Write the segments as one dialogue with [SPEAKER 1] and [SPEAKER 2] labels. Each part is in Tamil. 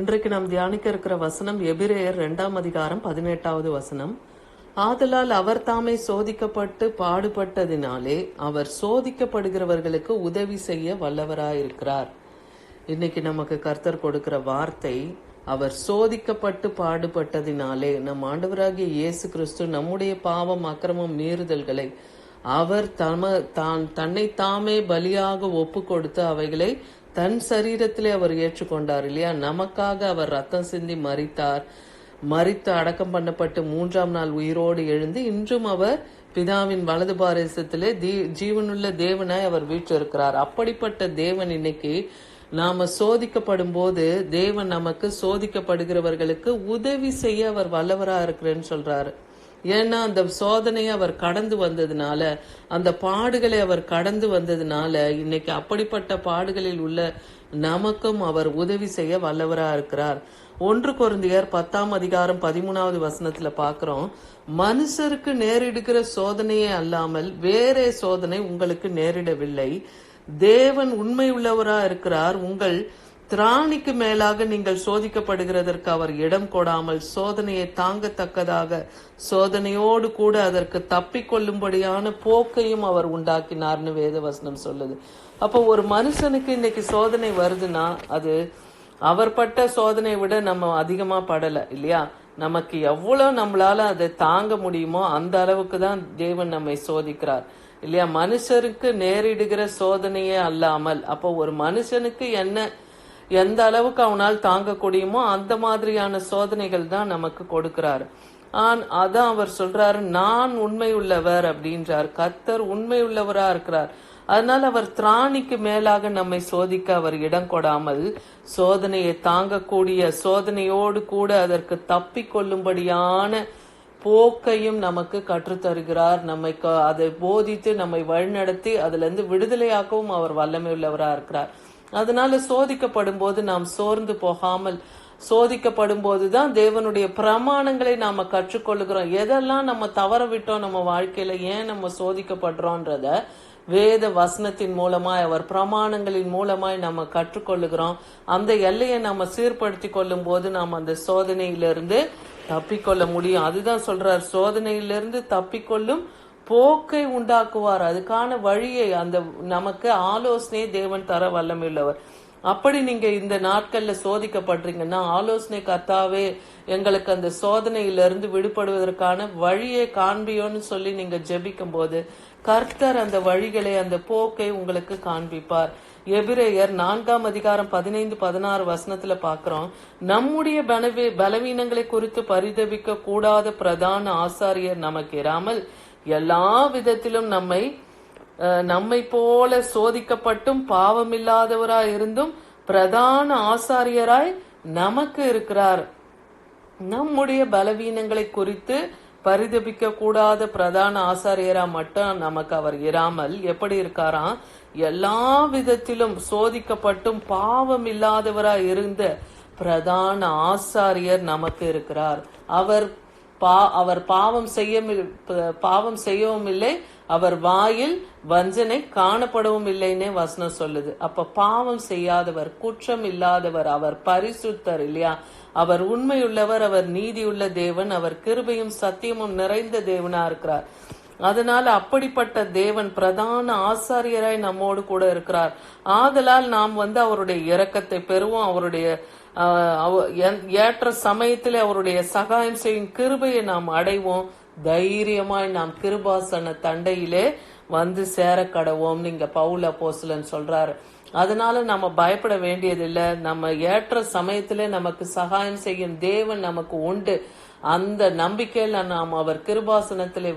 [SPEAKER 1] இன்றைக்கு நாம் தியானிக்க இருக்கிற வசனம் எபிரேயர் 2ஆம் அதிகாரம் 18வது வசனம். ஆதலால் அவர் தாமே சோதிக்கப்பட்டு பாடுபட்டதினாலே அவர் சோதிக்கப்படுகிறவர்களுக்கு உதவி செய்ய வல்லவராயிருக்கிறார். இன்னைக்கு நமக்கு கர்த்தர் கொடுக்கிற வார்த்தை, அவர் சோதிக்கப்பட்டு பாடுபட்டதினாலே. நம் ஆண்டவராகிய இயேசு கிறிஸ்து நம்முடைய பாவம், அக்கிரமம், மீறுதல்களை அவர் தன்னை தாமே பலியாக ஒப்பு கொடுத்து அவைகளை தன் சரீரத்திலே அவர் ஏற்றுக்கொண்டார் இல்லையா? நமக்காக அவர் ரத்தம் சிந்தி மரித்து அடக்கம் பண்ணப்பட்டு 3ஆம் நாள் உயிரோடு எழுந்து இன்றும் அவர் பிதாவின் வலது பாரசத்திலே ஜீவனுள்ள தேவனாய் அவர் வீற்றிருக்கிறார். அப்படிப்பட்ட தேவன் இன்னைக்கு நாம சோதிக்கப்படும் போது தேவன் நமக்கு சோதிக்கப்படுகிறவர்களுக்கு உதவி செய்ய அவர் வல்லவரா இருக்கிறேன்னு சொல்றாரு. ஏன்னா அந்த சோதனையை அவர் கடந்து வந்ததுனால, அந்த பாடுகளை அவர் கடந்து வந்ததுனால இன்னைக்கு அப்படிப்பட்ட பாடுகளில் உள்ள நமக்கும் அவர் உதவி செய்ய வல்லவரா இருக்கிறார். 1 கொரிந்தியர் 10ஆம் அதிகாரம் 13வது வசனத்துல பாக்குறோம், மனுஷருக்கு நேரிடுகிற சோதனையே அல்லாமல் வேறே சோதனை உங்களுக்கு நேரிடவில்லை. தேவன் உண்மை உள்ளவரா இருக்கிறார். உங்கள் திராணிக்கு மேலாக நீங்கள் சோதிக்கப்படுகிறதற்கு அவர் இடம் கொடாமல் சோதனையை தாங்கத்தக்கதாக சோதனையோடு கூட அதற்கு தப்பிக்கொள்ளும்படியான போக்கையும் அவர் உண்டாக்கினார்னு வேதவசனம் சொல்லுது. அப்போ ஒரு மனுஷனுக்கு இன்னைக்கு சோதனை வருதுன்னா அது அவர் பட்ட சோதனையை விட நம்ம அதிகமா படல இல்லையா? நமக்கு எவ்வளவு நம்மளால அதை தாங்க முடியுமோ அந்த அளவுக்கு தான் தேவன் நம்மை சோதிக்கிறார் இல்லையா? மனுஷருக்கு நேரிடுகிற சோதனையே அல்லாமல், அப்போ ஒரு மனுஷனுக்கு எந்த அளவுக்கு அவனால் தாங்க முடியுமோ அந்த மாதிரியான சோதனைகள் தான் நமக்கு கொடுக்கிறாரு. அதான் அவர் சொல்றாரு, நான் உண்மை உள்ளவர் அப்படின்றார். கர்த்தர் உண்மை உள்ளவரா இருக்கிறார். அதனால அவர் திராணிக்கு மேலாக நம்மை சோதிக்க அவர் இடம் கொடாமல் சோதனையை தாங்கக்கூடிய, சோதனையோடு கூட அதற்கு தப்பிக்கொள்ளும்படியான போக்கையும் நமக்கு கற்றுத்தருகிறார். நம்மை அதை போதித்து நம்மை வழிநடத்தி அதுல இருந்து விடுதலையாக்கவும் அவர் வல்லமை உள்ளவரா இருக்கிறார். அதனால சோதிக்கப்படும் போது நாம் சோர்ந்து போகாமல், சோதிக்கப்படும் போதுதான் தேவனுடைய பிரமாணங்களை நாம கற்றுக்கொள்ளுகிறோம். எதெல்லாம் நம்ம தவற விட்டோம் நம்ம வாழ்க்கையில, ஏன் நம்ம சோதிக்கப்படுறோன்றத வேத வசனத்தின் மூலமாய், அவர் பிரமாணங்களின் மூலமாய் நம்ம கற்றுக்கொள்ளுகிறோம். அந்த எல்லையை நம்ம சீர்படுத்தி கொள்ளும் போது நாம் அந்த சோதனையிலிருந்து தப்பிக்கொள்ள முடியும். அதுதான் சொல்றார், சோதனையிலிருந்து தப்பிக்கொள்ளும் போக்கை உண்டாக்குவார். அதுக்கான வழியை, அந்த நமக்கு ஆலோசனை தேவன் தர வல்லமையுள்ளவர். அப்படி நீங்க இந்த நாட்கள்ல சோதிக்கப்படுறீங்கன்னா ஆலோசனை, கர்த்தாவே எங்களுக்கு அந்த சோதனையிலிருந்து விடுபடுவதற்கான வழியை காண்பியோன்னு சொல்லி நீங்க ஜெபிக்கும் போது கர்த்தர் அந்த வழிகளை, அந்த போக்கை உங்களுக்கு காண்பிப்பார். எபிரேயர் 4ஆம் அதிகாரம் 15-16 வசனத்துல பாக்குறோம், நம்முடைய பலவீனங்களை குறித்து பரிதபிக்க கூடாத பிரதான ஆசாரியர் நமக்கு இராமல் எல்லா விதத்திலும் நம்மை போல சோதிக்கப்பட்டும் பாவமில்லாதவராய் இருந்தும் பிரதான ஆசாரியராய் நமக்கு இருக்கிறார். நம்முடைய பலவீனங்களை குறித்து பரிதபிக்க கூடாத பிரதான ஆசாரியரா மட்டும் நமக்கு அவர் இராமல் எப்படி இருக்காராம், எல்லா விதத்திலும் சோதிக்கப்பட்டும் பாவம் இல்லாதவராய் இருந்த பிரதான ஆசாரியர் நமக்கு இருக்கிறார். அவர் பாவம் செய்யவும் இல்லை, அவர் வாயில் வஞ்சனை காணப்படவும் இல்லைன்னே வசனம் சொல்லுது. அப்ப பாவம் செய்யாதவர், குற்றம் இல்லாதவர், அவர் பரிசுத்தர் இல்லையா? அவர் உண்மையுள்ளவர், அவர் நீதியுள்ள தேவன், அவர் கிருபையும் சத்தியமும் நிறைந்த தேவனா இருக்கிறார். அதனால அப்படிப்பட்ட தேவன் பிரதான ஆசாரியராய் நம்மோடு கூட இருக்கிறார். ஆதலால் நாம் அவருடைய இரக்கத்தை பெறுவோம், அவருடைய ஏற்ற சமயத்திலே அவருடைய சகாயம் செய்யும் கிருபையை நாம் அடைவோம். தைரியமாய் நாம் கிருபாசன தண்டையிலே சேர கடவோம் நீங்க பவுல் அப்போஸ்தலன் சொல்றாரு. அதனால நம்ம பயப்பட வேண்டியதில்லை. நம்ம ஏற்ற சமயத்திலே நமக்கு சகாயம் செய்யும் தேவன் நமக்கு உண்டு. அந்த நம்பிக்கையில நாம் அவர் கிருபாசனத்திலே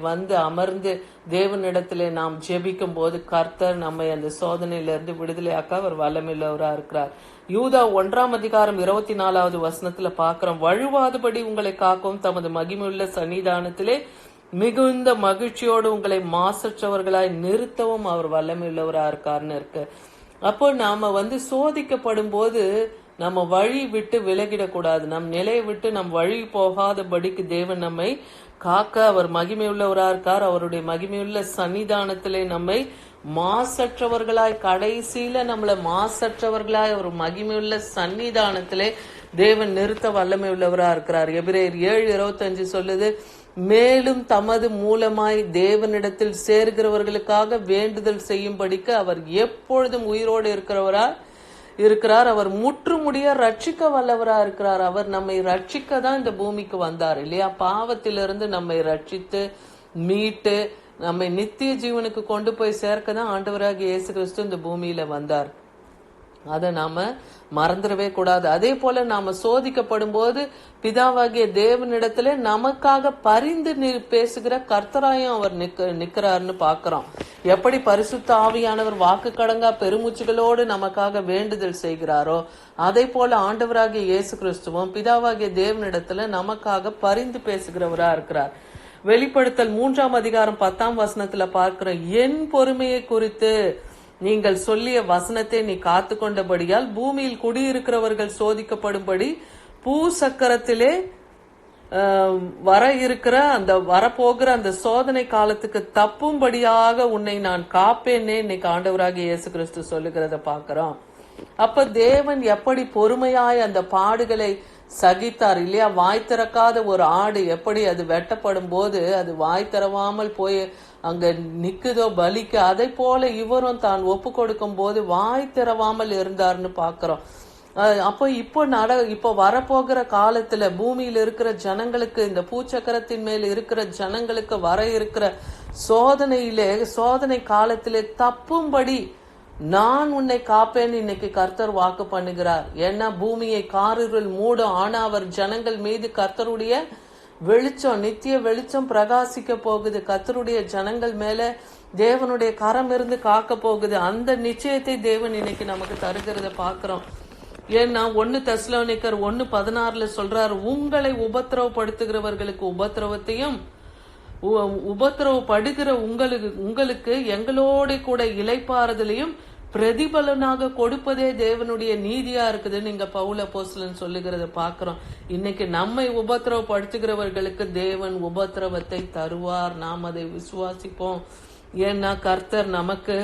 [SPEAKER 1] அமர்ந்து தேவனிடத்திலே நாம் ஜெபிக்கும் போது கர்த்தர் நம்மை அந்த சோதனையிலிருந்து விடுதலையாக்க அவர் வல்லமையுள்ளவரா இருக்கிறார். யூதா 1ஆம் அதிகாரம் 24வது வசனத்துல பாக்குறோம், வழுவாதபடி உங்களை காக்கவும் தமது மகிமையுள்ள சன்னிதானத்திலே மிகுந்த மகிழ்ச்சியோடு உங்களை மாசற்றவர்களாய் நிறுத்தவும் அவர் வல்லமையுள்ளவரா இருக்காருன்னு இருக்கு. அப்போ நாம சோதிக்கப்படும் போது நம்ம வழி விட்டு விலகிடக்கூடாது. நம் நிலையை விட்டு நம் வழி போகாதபடிக்கு தேவன் நம்மை காக்க அவர் மகிமையுள்ளவரா இருக்கார். அவருடைய மகிமையுள்ள சன்னிதானத்திலே நம்மை மாசற்றவர்களாய், கடைசியில நம்மளை மாசற்றவர்களாய் அவர் மகிமையுள்ள சன்னிதானத்திலே தேவன் நிறுத்த வல்லமை உள்ளவரா இருக்கிறார். எபிரேயர் 7:25 சொல்லுது, மேலும் தமது மூலமாய் தேவனிடத்தில் சேர்கிறவர்களுக்காக வேண்டுதல் செய்யும்படிக்கு அவர் எப்பொழுதும் உயிரோடு இருக்கிறார். அவர் முற்றுமுடிய ரட்சிக்க வல்லவரா இருக்கிறார். அவர் நம்மை ரட்சிக்க தான் இந்த பூமிக்கு வந்தார் இல்லையா? பாவத்திலிருந்து நம்மை ரட்சித்து மீட்டு நம்மை நித்திய ஜீவனுக்கு கொண்டு போய் சேர்க்க தான் ஆண்டவராகிய இயேசு கிறிஸ்து இந்த பூமியில வந்தார். அதை நாம மறந்துடவே கூடாது. அதே போல நாம சோதிக்கப்படும் போது பிதாவாகிய தேவனிடத்துல நமக்காக பரிந்து பேசுகிற கர்த்தராயும் அவர் நிக்கிறாருன்னு பாக்கிறோம். எப்படி பரிசுத்த ஆவியானவர் வாக்கு கடங்கா பெருமூச்சுகளோடு நமக்காக வேண்டுதல் செய்கிறாரோ, அதே போல ஆண்டவராகிய இயேசு கிறிஸ்துவும் பிதாவாகிய தேவனிடத்துல நமக்காக பரிந்து பேசுகிறவரா இருக்கிறார். வெளிப்படுத்தல் 3:10 பார்க்கிறோம், என் பொறுமையை குறித்து நீங்கள் சொல்லிய வசனத்தை நீ காத்து கொண்டபடியால் பூமியில் குடியிருக்கிறவர்கள் சோதிக்கப்படும்படி பூசக்கரத்திலே வரப்போகிற அந்த சோதனை காலத்துக்கு தப்பும்படியாக உன்னை நான் காப்பேன்னே இன்னைக்கு ஆண்டவராகிய இயேசு கிறிஸ்து சொல்லுகிறத பாக்கிறோம். அப்ப தேவன் எப்படி பொறுமையாய் அந்த பாடுகளை சகித்தார் இல்லையா? வாய் திறக்காத ஒரு ஆடு எப்படி அது வெட்டப்படும் போது அது வாய் திறவாமல் போய் அங்க நிக்குதோ பலிக்கு, அதை போல இவரும் தான் ஒப்பு கொடுக்கும் போது வாய் திறவாமல் இருந்தார்னு பாக்கிறோம். அப்போ இப்போ வரப்போகிற காலத்துல பூமியில இருக்கிற ஜனங்களுக்கு, இந்த பூச்சக்கரத்தின் மேல் இருக்கிற ஜனங்களுக்கு வர இருக்கிற சோதனை காலத்திலே தப்பும்படி நான் உன்னை காப்பேன்னு இன்னைக்கு கர்த்தர் வாக்கு பண்ணுகிறார். ஏன்னா பூமியை காரிருள் மூடும், ஆனா அவர் ஜனங்கள் மீது கர்த்தருடைய வெளிச்சம், நித்திய வெளிச்சம் பிரகாசிக்க போகுது. கர்த்தருடைய ஜனங்கள் மேல தேவனுடைய கரம் இருந்து காக்க போகுது. அந்த நிச்சயத்தை தேவன் இன்னைக்கு நமக்கு தருகிறத பாக்குறோம். ஏன்னா 1 தெசலோனிக்கர் 1:16 சொல்றாரு, உங்களை உபத்திரவப்படுத்துகிறவர்களுக்கு உபத்திரவத்தையும் உபத்திரவப்படுகிற உங்களுக்கு எங்களோட கூட இளைப்பாறுதலையும் பிரதிபலனாக கொடுப்பதே தேவனுடைய நீதியா இருக்குதுன்னு இங்க பவுல் அப்போஸ்தலன் சொல்லுகிறத பாக்குறோம். இன்னைக்கு நம்மை உபத்திரவப்படுத்துகிறவர்களுக்கு தேவன் உபத்திரவத்தை தருவார். நாம் அதை விசுவாசிப்போம். ஏன்னா கர்த்தர் நமக்கு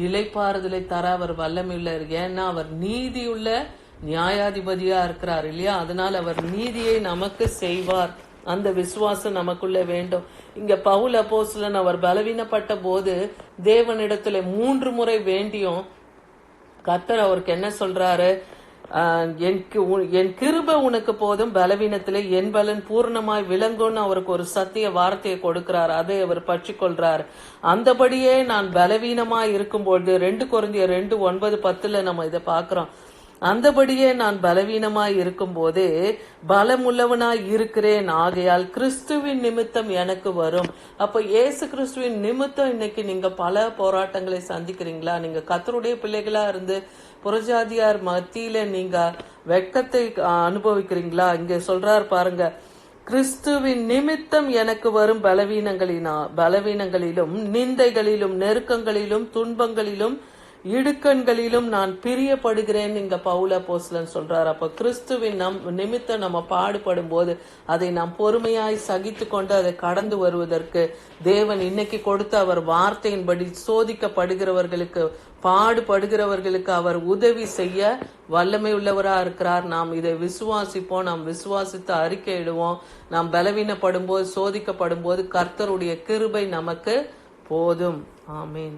[SPEAKER 1] இளைப்பாறுதலை தர அவர் வல்லமையுள்ளார். ஏன்னா அவர் நீதியுள்ள நியாயாதிபதியா இருக்கிறார் இல்லையா? அதனால அவர் நீதியை நமக்கு செய்வார். அந்த விசுவாசம் நமக்குள்ள வேண்டும். இங்க பவுல் அப்போஸ்தலன் அவர் பலவீனப்பட்ட போது தேவனிடத்துல 3 முறை வேண்டியும் கர்த்தர் அவருக்கு என்ன சொல்றாரு, என் கிருபை உனக்கு போதும், பலவீனத்திலே என் பலன் பூர்ணமாய் விளங்கும்னு அவருக்கு ஒரு சத்திய வார்த்தையை கொடுக்கிறார். அதை அவர் பற்றி கொள்றார். அந்தபடியே நான் பலவீனமாய் இருக்கும்போது 2 கொரிந்தியர் 2:9-10 நம்ம இதை பாக்குறோம். அந்தபடியே நான் பலவீனமாய் இருக்கும் போதே பலமுள்ளவனாய் இருக்கிறேன், ஆகையால் கிறிஸ்துவின் நிமித்தம் எனக்கு வரும். அப்ப இயேசு கிறிஸ்துவின் நிமித்தம் இன்னைக்கு நீங்க பல போராட்டங்களை சந்திக்கிறீங்களா? நீங்க கர்த்தருடைய பிள்ளைகளா இருந்து புறஜாதியார் மத்தியில நீங்க வெட்கத்தை அனுபவிக்கிறீங்களா? இங்க சொல்றார் பாருங்க, கிறிஸ்துவின் நிமித்தம் எனக்கு வரும் பலவீனங்களிலும் நிந்தைகளிலும் நெருக்கங்களிலும் துன்பங்களிலும் இடுக்கண்களிலும் நான் பிரியப்படுகிறேன் இங்க பவுல் அப்போஸ்தலன் சொல்றார். அப்ப கிறிஸ்துவின் நிமித்தம் நம்ம பாடுபடும் போது அதை நாம் பொறுமையாய் சகித்து கொண்டு அதை கடந்து வருவதற்கு தேவன் இன்னைக்கு கொடுத்த அவர் வார்த்தையின்படி சோதிக்கப்படுகிறவர்களுக்கு, பாடுபடுகிறவர்களுக்கு அவர் உதவி செய்ய வல்லமை உள்ளவரா இருக்கிறார். நாம் இதை விசுவாசிப்போம். நாம் விசுவாசித்து அறிக்கையிடுவோம். நாம் பலவீனப்படும் போது, சோதிக்கப்படும் போது கர்த்தருடைய கிருபை நமக்கு போதும். ஆமேன்.